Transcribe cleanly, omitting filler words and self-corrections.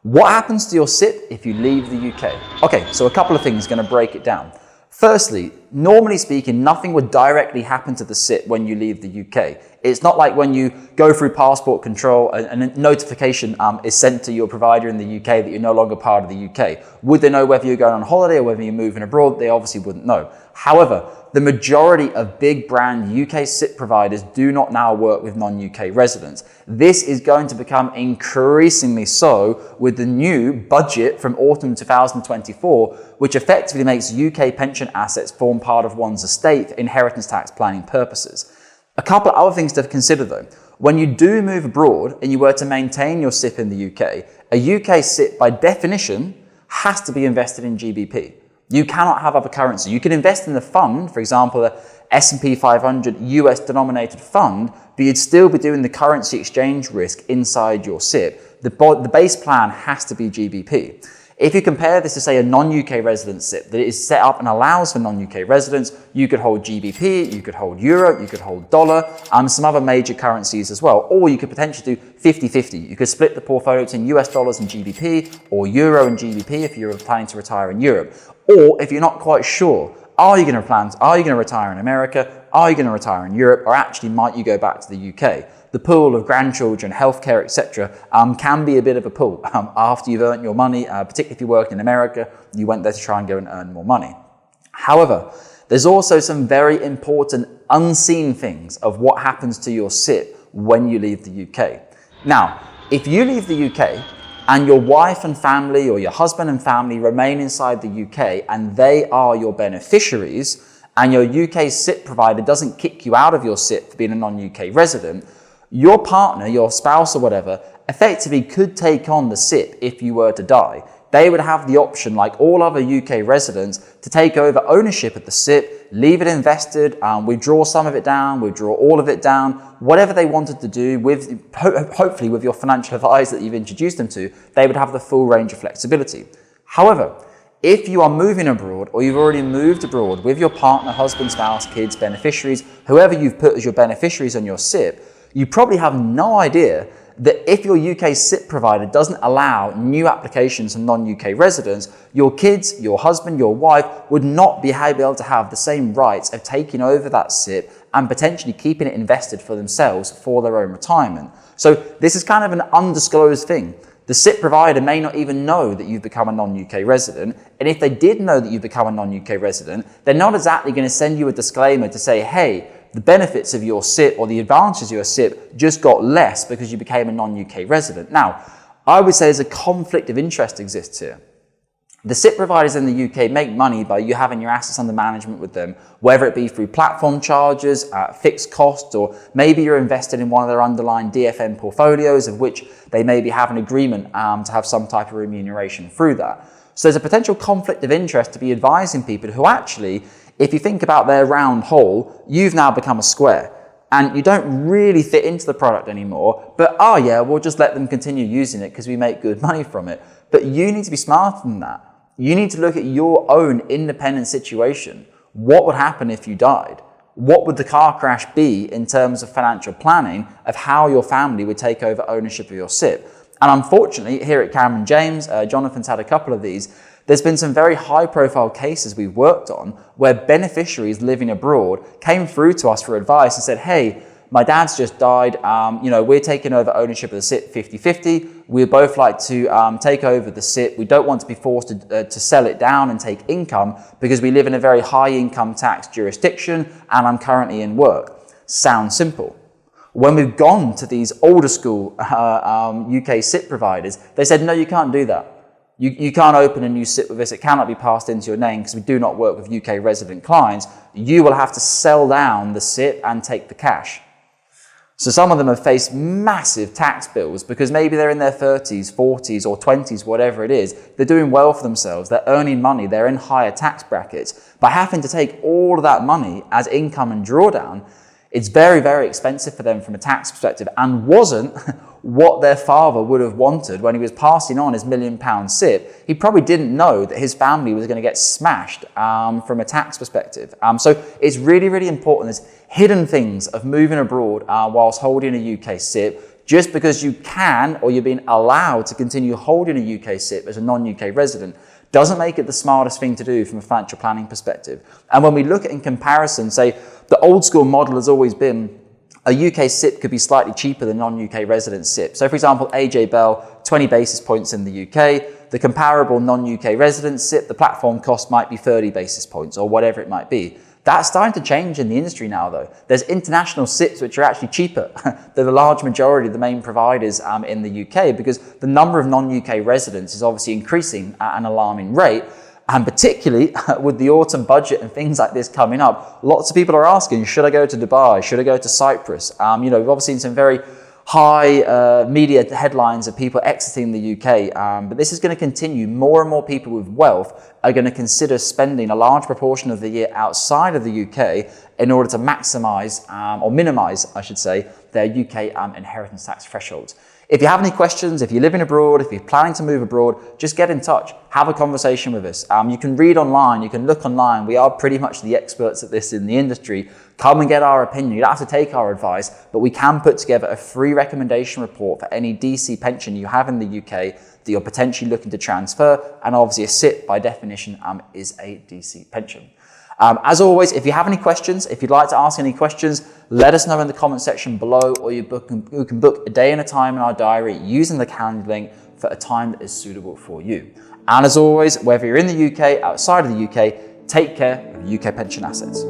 What happens to your SIPP if you leave the UK? Okay, so a couple of things, going to break it down. Firstly, normally speaking, nothing would directly happen to the SIPP when you leave the UK. It's not like when you go through passport control and a notification is sent to your provider in the UK that you're no longer part of the UK. Would they know whether you're going on holiday or whether you're moving abroad? They obviously wouldn't know. However, the majority of big brand UK SIPP providers do not now work with non-UK residents. This is going to become increasingly so with the new budget from autumn 2024, which effectively makes UK pension assets form part of one's estate for inheritance tax planning purposes. A couple of other things to consider though. When you do move abroad and you were to maintain your SIPP in the UK, a UK SIPP by definition has to be invested in GBP. You cannot have other currency. You can invest in the fund, for example, the S&P 500 US denominated fund, but you'd still be doing the currency exchange risk inside your SIPP. The base plan has to be GBP. If you compare this to, say, a non-UK resident SIPP that is set up and allows for non-UK residents, you could hold GBP, you could hold Euro, you could hold dollar, some other major currencies as well. Or you could potentially do 50-50. You could split the portfolio between US dollars and GBP or Euro and GBP if you're planning to retire in Europe. Or if you're not quite sure, are you going to retire in America? Are you going to retire in Europe? Or actually, might you go back to the UK? The pool of grandchildren, healthcare, etc., can be a bit of a pool after you've earned your money, particularly if you work in America, you went there to try and go and earn more money. However, there's also some very important unseen things of what happens to your SIPP when you leave the UK. Now, if you leave the UK and your wife and family or your husband and family remain inside the UK and they are your beneficiaries and your UK SIPP provider doesn't kick you out of your SIPP for being a non-UK resident, your partner, your spouse or whatever, effectively could take on the SIPP if you were to die. They would have the option, like all other UK residents, to take over ownership of the SIPP, leave it invested, withdraw some of it down, withdraw all of it down, whatever they wanted to do, with hopefully with your financial advisor that you've introduced them to, they would have the full range of flexibility. However, if you are moving abroad or you've already moved abroad with your partner, husband, spouse, kids, beneficiaries, whoever you've put as your beneficiaries on your SIPP, you probably have no idea that if your UK SIPP provider doesn't allow new applications from non-UK residents, your kids, your husband, your wife would not be able to have the same rights of taking over that SIPP and potentially keeping it invested for themselves for their own retirement. So this is kind of an undisclosed thing. The SIPP provider may not even know that you've become a non-UK resident, and if they did know that you've become a non-UK resident, they're not exactly going to send you a disclaimer to say, hey, the benefits of your SIPP or the advantages of your SIPP just got less because you became a non-UK resident. Now, I would say there's a conflict of interest exists here. The SIPP providers in the UK make money by you having your assets under management with them, whether it be through platform charges, fixed costs, or maybe you're invested in one of their underlying DFM portfolios of which they maybe have an agreement to have some type of remuneration through that. So there's a potential conflict of interest to be advising people who actually, if you think about their round hole, you've now become a square and you don't really fit into the product anymore, but oh yeah, we'll just let them continue using it because we make good money from it. But you need to be smarter than that. You need to look at your own independent situation. What would happen if you died? What would the car crash be in terms of financial planning of how your family would take over ownership of your SIPP? And unfortunately, here at Cameron James, Jonathan's had a couple of these, there's been some very high profile cases we've worked on where beneficiaries living abroad came through to us for advice and said, hey, my dad's just died, we're taking over ownership of the SIPP 50-50. We'd both like to take over the SIPP. We don't want to be forced to sell it down and take income because we live in a very high income tax jurisdiction and I'm currently in work. Sounds simple. When we've gone to these older school UK SIPP providers, they said, no, you can't do that. You can't open a new SIPP with us. It cannot be passed into your name because we do not work with UK resident clients. You will have to sell down the SIPP and take the cash. So some of them have faced massive tax bills because maybe they're in their 30s, 40s or 20s, whatever it is. They're doing well for themselves. They're earning money. They're in higher tax brackets. By having to take all of that money as income and drawdown, it's very, very expensive for them from a tax perspective and wasn't what their father would have wanted when he was passing on his £1 million SIPP. He probably didn't know that his family was going to get smashed from a tax perspective. So it's really, really important. There's hidden things of moving abroad whilst holding a UK SIPP Just because you can or you're being allowed to continue holding a UK SIPP as a non-UK resident doesn't make it the smartest thing to do from a financial planning perspective. And when we look at in comparison, say the old school model has always been a UK SIPP could be slightly cheaper than non-UK resident SIPP. So for example, AJ Bell, 20 basis points in the UK. The comparable non-UK resident SIPP, the platform cost might be 30 basis points or whatever it might be. That's starting to change in the industry now though. There's international SIPPs which are actually cheaper than the large majority of the main providers in the UK, because the number of non-UK residents is obviously increasing at an alarming rate. And particularly with the autumn budget and things like this coming up, lots of people are asking, should I go to Dubai? Should I go to Cyprus? We've obviously seen some very high media headlines of people exiting the UK, but this is going to continue. More and more people with wealth are going to consider spending a large proportion of the year outside of the UK in order to maximise or minimise, I should say, their UK inheritance tax thresholds. If you have any questions, if you're living abroad, if you're planning to move abroad, just get in touch, have a conversation with us. You can read online, you can look online. We are pretty much the experts at this in the industry. Come and get our opinion. You don't have to take our advice, but we can put together a free recommendation report for any DC pension you have in the UK that you're potentially looking to transfer. And obviously a SIPP by definition is a DC pension. As always, if you have any questions, if you'd like to ask any questions, let us know in the comment section below, or you can book a day and a time in our diary using the calendar link for a time that is suitable for you. And as always, whether you're in the UK, outside of the UK, take care of UK pension assets.